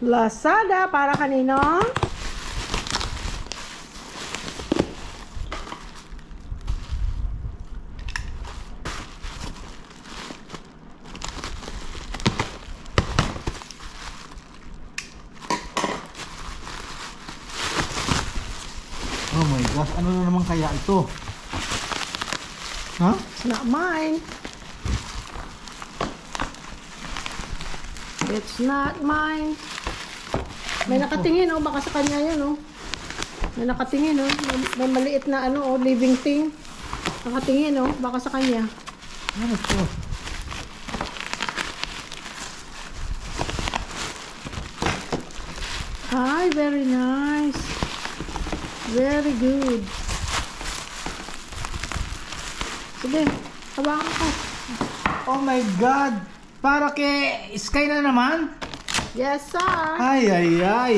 Lazada, para kanino? Oh my gosh, ano na naman kaya ito? Ha? It's not mine. It's not mine. May nakatingin, oh. Baka sa kanya yun, oh. May nakatingin, oh. May maliit na, ano, oh, living thing. Nakatingin, oh. Baka sa kanya. Ano ito? Hi, very nice. Very good. Sige, hawakan ko. Oh my God! Para kay Sky na naman? Yes, sir. Ay, ay, ay.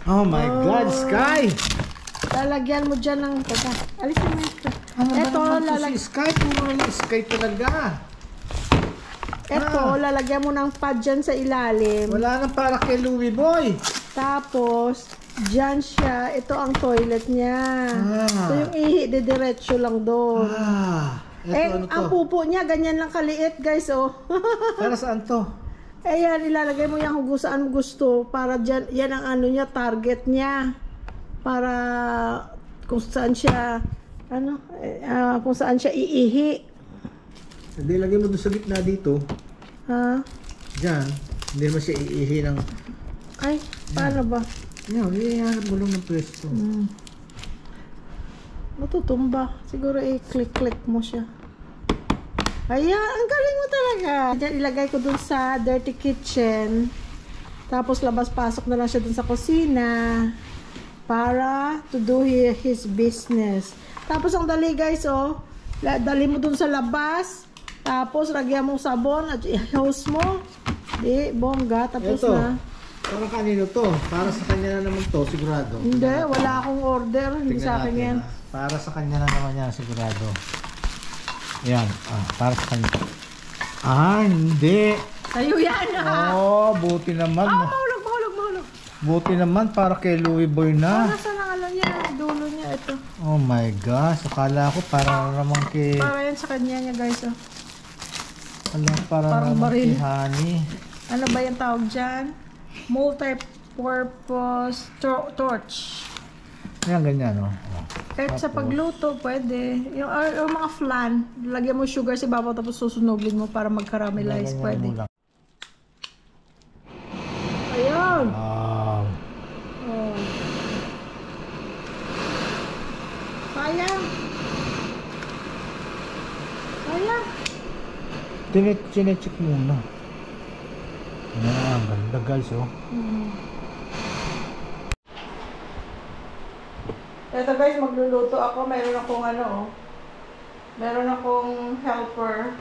Oh my God, Sky! Lalagyan mo dyan ng... Teka, alisin mo ito. Ano ba Ito, naman ito si Sky? Puro na Sky talaga. Ito, lalagyan mo ng pad dyan sa ilalim. Wala nang para kay Louie Boy. Tapos, dyan siya. Ito ang toilet niya. So, yung ihi, didiretso lang doon. Ito, ano to? Ang pupo niya, ganyan lang kaliit, guys, oh. Para saan to? Ayan, ilalagay mo yan kung saan mo gusto. Para dyan, yan ang ano niya, target niya. Para kung saan siya, ano, kung saan siya iihi. Hindi, lagay mo doon sa gitna dito. Ha? Diyan. Hindi naman siya iihi ng... Ay, paano ba? Yan, iihanap mo lang ng pwesto. Matutumba. Siguro i-click-click mo siya. Ayan, ang galing mo talaga. Diyan ilagay ko dun sa dirty kitchen. Tapos labas-pasok na lang siya dun sa kusina. Para to do his business. Tapos ang dali, guys, oh. Dali mo dun sa labas. Tapos lagyan mo sabon at i-hose mo. Di, bongga. Tapos ito, na. para kanino to? Para sa kanya na naman to, sigurado. Hindi, wala akong order. Hindi Tingnan sa akin natin, yan. Para sa kanya na naman yan, sigurado. Yan, para sa kanya. Hindi. Sa'yo yan, ha? Oh, buti naman. Mahulog. Buti naman para kay Louie Boy na. Nasaan ang ano niya? Dulo niya, ito. Oh my gosh, akala ko para naman kay... Para yan sa kanya niya, guys, oh. Para Parang naman baril. kay Honey. Ano ba yung tawag dyan? Multi-purpose torch. Yan, ganyan, oh. Kahit sa pagluto, pwede. Yung mga flan, lagyan mo sugar sa babaw tapos susunugin mo para mag-caramelize, pwede. Ayun! Wow. Oh. Sayang! Chinecheck muna. Yan, ganda guys, oh. Ito guys, magluluto ako. Meron akong ano, oh. Meron akong helper.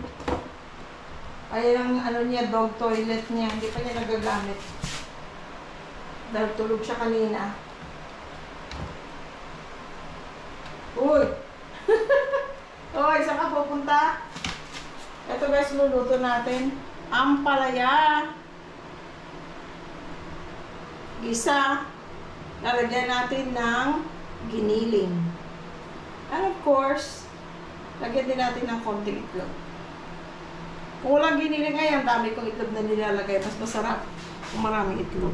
Ayan ang ano niya, dog toilet niya. Hindi pa niya nagagamit. Dahil tulog siya kanina. Uy! Uy, saan ka pupunta? Ito guys, luluto natin. Ampalaya. Isa. Lalagyan natin ng giniling. And of course, lagyan din natin ng konting itlog. Kung walang giniling ngayon, dami kong itlog na nilalagay. Mas masarap kung maraming itlog.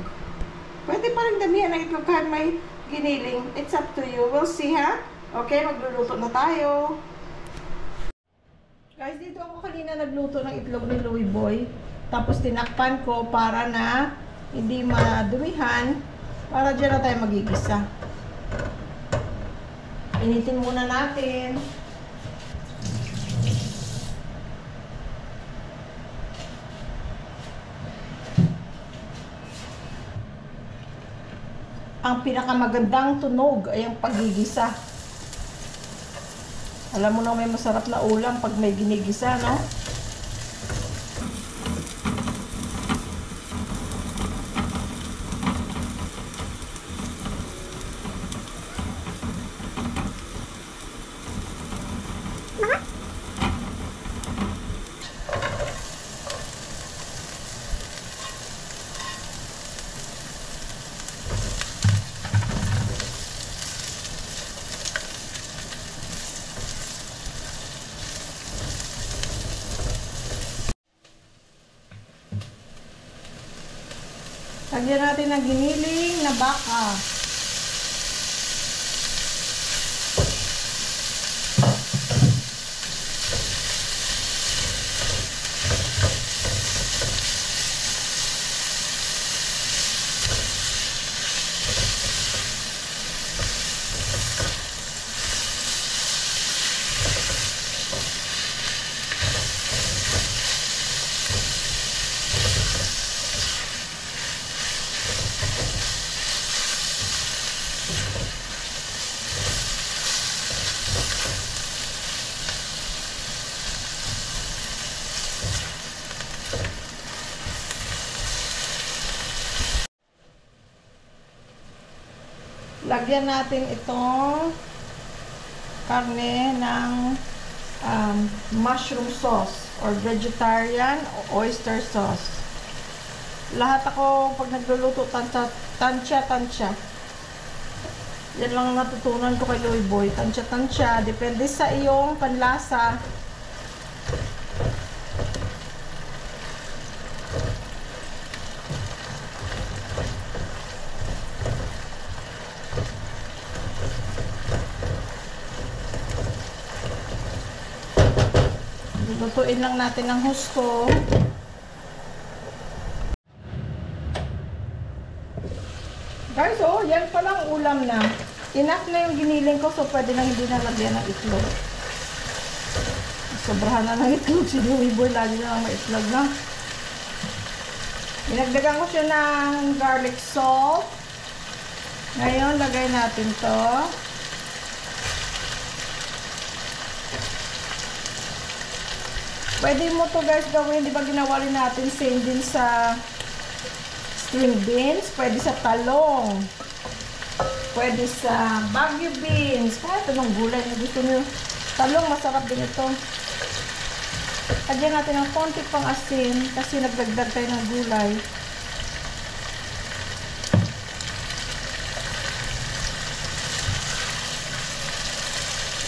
Pwede pa rin damihan ng itlog kahit may giniling. It's up to you. We'll see, ha? Okay, magluluto na tayo. Guys, dito ako kanina nagluto ng itlog ni Louie Boy. Tapos tinakpan ko para na hindi madumihan. Para dyan na tayo magigisa. Initin muna natin. Ang pinakamagandang tunog ay ang pagigisa. Alam mo na may masarap na ulam pag may ginigisa, no? Lagyan natin ng giniling na baka. Lagyan natin itong karne ng mushroom sauce or vegetarian oyster sauce. Lahat ako pag nagluluto tansya. Yan lang natutunan ko kay Louie Boy. Tansya. Depende sa iyong panlasa. Lutuin lang natin ng husto. Guys, oh, yan palang ulam na. Enough na yung giniling ko, so pwede nang hindi nalagyan ng itlog. Sobrahan na ng itlog. Si Louie Boy, lagi na lang may itlog na. Dinagdagan ko siya ng garlic salt. Ngayon, lagay natin to. Pwede mo to guys gawin, di ba ginawa rin natin same din sa string beans, pwede sa talong, pwede sa Baguio beans, kahit anong gulay na gusto nyo. Talong, masarap din ito. Lagyan natin ng konti pang asin kasi nagdagdag tayo ng gulay.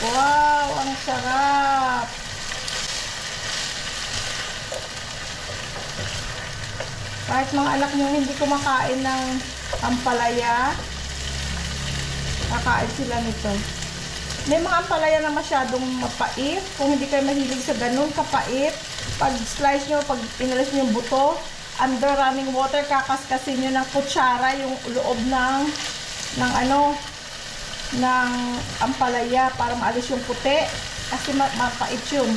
Wow, ang sarap! Kahit mga anak nyo hindi kumakain ng ampalaya, kakain sila nito. May mga ampalaya na masyadong mapait. Kung hindi kayo mahilig sa ganun kapait, pag slice nyo, pag inalis nyo yung buto, under running water, kakaskasin nyo ng kutsara yung loob ng ampalaya para maalis yung puti. Kasi mapait yun.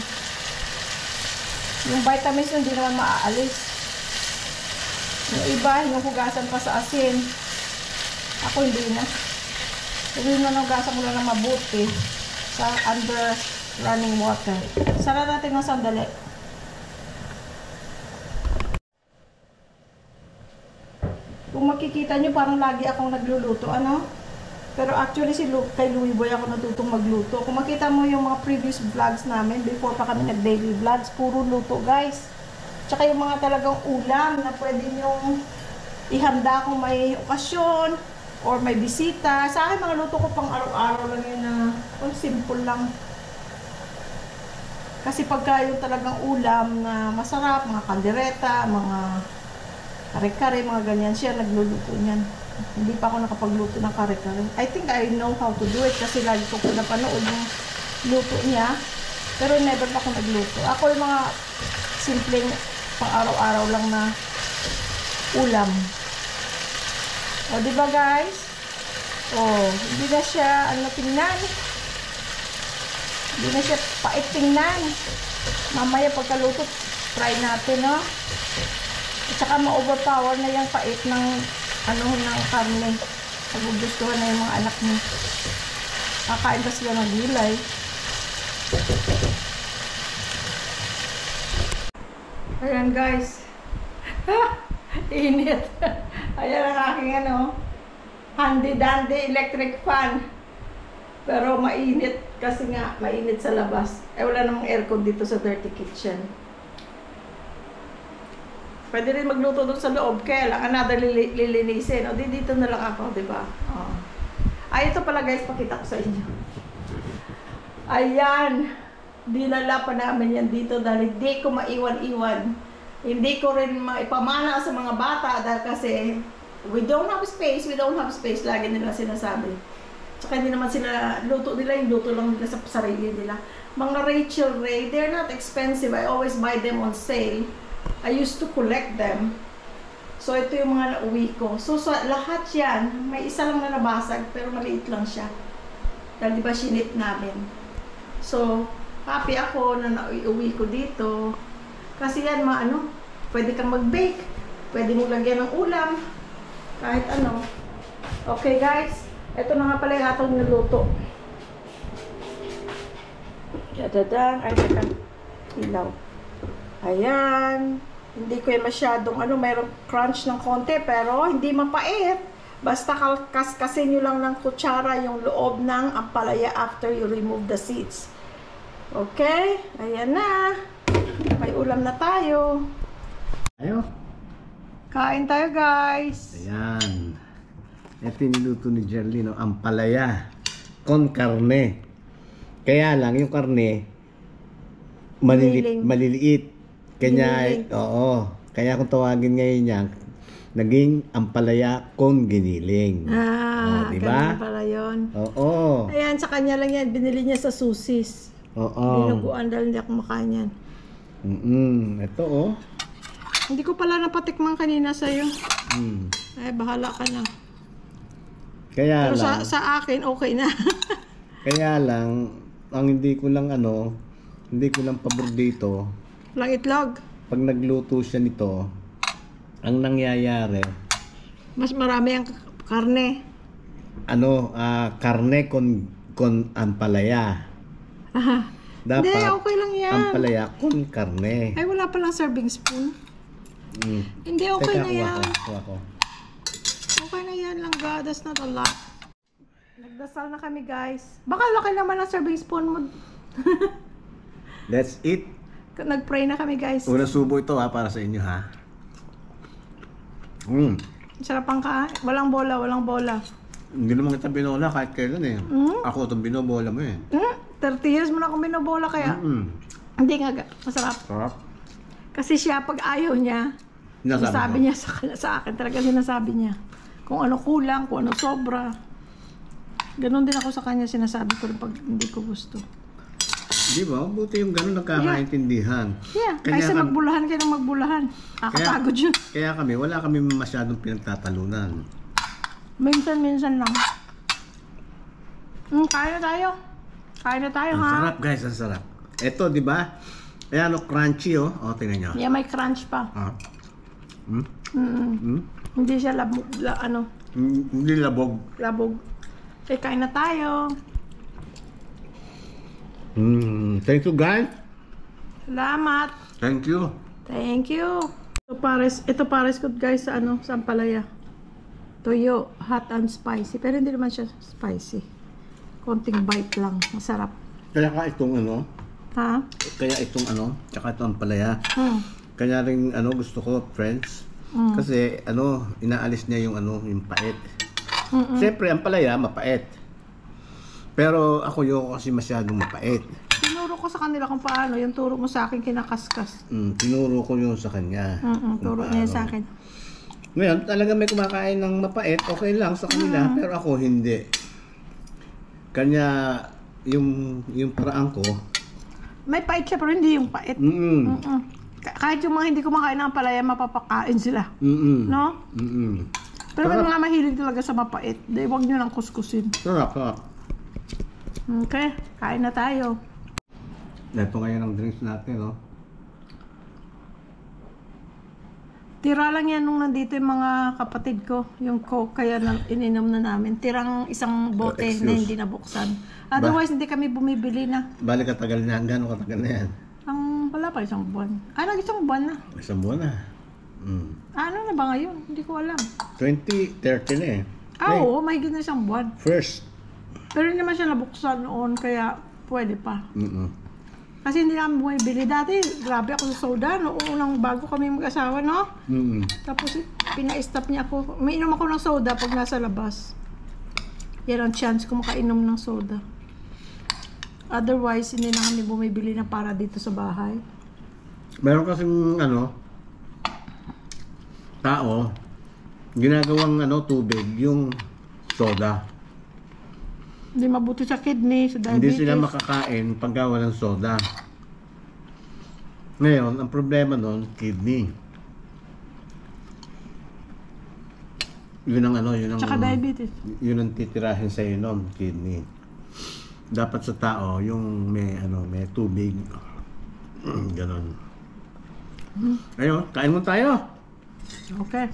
Yung vitamins hindi naman maaalis. Yung iba, hinuhugasan pa sa asin. Ako hindi na. Hindi na hugasan mo lang na mabuti sa under running water. Sara natin ng sandali. Kung makikita nyo, parang lagi akong nagluluto. Ano? Pero actually, kay Louie Boy ako natutong magluto. Kung makita mo yung mga previous vlogs namin, before pa kami nag-daily vlogs, puro luto guys. Tsaka yung mga talagang ulam na pwede nyong ihanda kung may okasyon or may bisita. Sa akin, mga luto ko pang araw-araw lang yun na simple lang. Kasi pagka yung talagang ulam na masarap, mga kaldereta, mga kare-kare, mga ganyan, siya nagluluto niyan. Hindi pa ako nakapagluto ng kare-kare. I think I know how to do it kasi lagi ko napanood yung luto niya. Pero never pa ako nagluto. Ako yung mga simpleng pang araw-araw lang na ulam. O, diba guys? O, hindi na siya, tingnan. Hindi na siya pait tingnan. Mamaya pagkaluto, try natin, no? At saka ma-overpower na yung pait ng, ng karne. Nagugustuhan na yung mga anak niya. Kakain pa sila ng gulay. Ayan guys. Init. Ayan ang aking handy-dandy electric fan. Pero mainit kasi nga, mainit sa labas. Wala namang aircon dito sa dirty kitchen. Pwede rin magluto doon sa loob. Kaya lang, another lilinisin. O, dito na lang ako, diba? Oh. Ay, ito pala guys, pakita ko sa inyo. Ayan. Dinala pa namin yan dito dahil di ko maiwan-iwan Hindi ko rin maipamana sa mga bata dahil kasi we don't have space, lagi nila sinasabi. Tsaka hindi naman sila, luto nila, yung luto lang nila sa sarili nila. Mga Rachel Ray, they're not expensive. I always buy them on sale. I used to collect them. So ito yung mga nauwi ko. So sa lahat yan, may isa lang na nabasag pero maliit lang siya. Dahil diba sinip namin. So, happy ako na nauwi ko dito. Kasi yan, pwede kang mag-bake. Pwede mo lagyan ng ulam. Kahit ano. Okay guys, ito na nga pala yung atong niluto. Yadadang, ay teka, ilaw. Ayan. Hindi ko yan masyadong, mayroong crunch ng konti, pero hindi mapait. Basta kaskasin nyo lang ng kutsara yung loob ng ampalaya after you remove the seeds. Okay, ayan na. May ulam na tayo. Ayo. Kain tayo guys. Ayan. Ito yung niluto ni Jerly, no? Ampalaya con carne. Kaya lang yung karne maliliit. Kanya, oo. Kaya kung tawagin ngayon niya, naging ampalaya con giniling. Diba? Pala yun. Oo. Ayan, sa kanya lang yan. Binili niya sa Susis. Oo. Binuguan dahil hindi ako makain yan. Ito, Hindi ko pala napatikman kanina sa'yo. Ay, bahala ka na. Kaya pero lang. Sa akin, okay na. Kaya lang, ang hindi ko lang pabor dito. Lang itlog. Pag nagluto siya nito, ang nangyayari, mas marami ang karne. Karne con ampalaya. Dapat, hindi, okay lang yan. Ampalaya con karne. Ay, wala palang serving spoon. Hindi, okay na yan. Okay na yan lang, God. That's not a lot. Nagdasal na kami, guys. Baka laki naman ang serving spoon mo. Let's eat. Nag-pray na kami, guys. Unang subo ito para sa inyo, ha. Sarap ang walang bola. Hindi naman kita binola kahit kailan eh. Ako itong binobola mo eh. 30 years mo na akong binobola kaya. Hindi nga, masarap. Sarap. Kasi siya, pag ayaw niya, sinasabi niya sa akin. Talaga sinasabi niya. Kung ano kulang, kung ano sobra. Ganon din ako sa kanya sinasabi ko pag hindi ko gusto. Di ba? Buti yung gano'n nagkakaintindihan. Yeah. Kaysa magbulahan kayo ng magbulahan. Nakakapagod yun. Kaya wala kami masyadong pinagtatalunan. Minsan lang. Kain na tayo. Kain na tayo, Ang sarap guys, ang sarap. Ito, di ba? Ayan, crunchy tingnan nyo. Yeah, may crunch pa. Hindi siya Hindi labog. Okay, kain na tayo. Thank you guys. Salamat. Thank you. Ito pares ko guys sa sa ampalaya. Toyo, hot and spicy. Pero hindi naman siya spicy. Konting bite lang. Masarap. Kaya itong Ha? Kaya itong tsaka itong ampalaya. Kaya rin gusto ko, friends. Kasi inaalis niya yung pait. Siyempre, ampalaya, mapait. Pero ako yung kasi masyadong mapait. Tinuro ko sa kanila kung paano. Yung turo mo sa akin kinakaskas. Tinuro ko yun sa kanya. Turo niya sa akin. Ngayon, talaga may kumakain ng mapait, okay lang sa kanila. Pero ako hindi. Kanya, yung paraan ko. May pait siya pero hindi yung pait. Kahit yung mga hindi kumakain ng ampalaya, mapapakain sila. No? Pero may mga mahilig talaga sa mapait. Dahil huwag nyo nang kuskusin. Sarap. Okay, kain na tayo. Ito ngayon ang drinks natin, Tira lang yan nung nandito yung mga kapatid ko. Yung Coke, kaya ininom na namin. Tirang isang bote na hindi nabuksan. Otherwise, hindi kami bumibili na. Bali katagal na. Gano'ng katagal na yan? Wala pa, isang buwan. Nag-isang buwan na. Isang buwan na. Ano na ba ngayon? Hindi ko alam. 2030 na eh. Oo, mahigit na isang buwan. First. Pero hindi naman siya nabuksan noon, kaya pwede pa. Kasi hindi namin bumibili. Dati, grabe ako sa soda. Noong unang bago kami mag-asawa, no? Tapos, pina-stop niya ako. Umiinom ako ng soda pag nasa labas. Yan ang chance ko makainom ng soda. Otherwise, hindi na kami bumibili na para dito sa bahay. Meron kasing tao, ginagawang tubig yung soda. Hindi mabuti sa kidney, sa diabetes. Hindi sila makakain pagka walang soda. Ngayon, ang problema nun, kidney. Yun ang Tsaka diabetes. Yun ang titirahin sa iyo nun, kidney. Dapat sa tao, yung may tubig. Ganon. Ayun, kain mo tayo. Okay.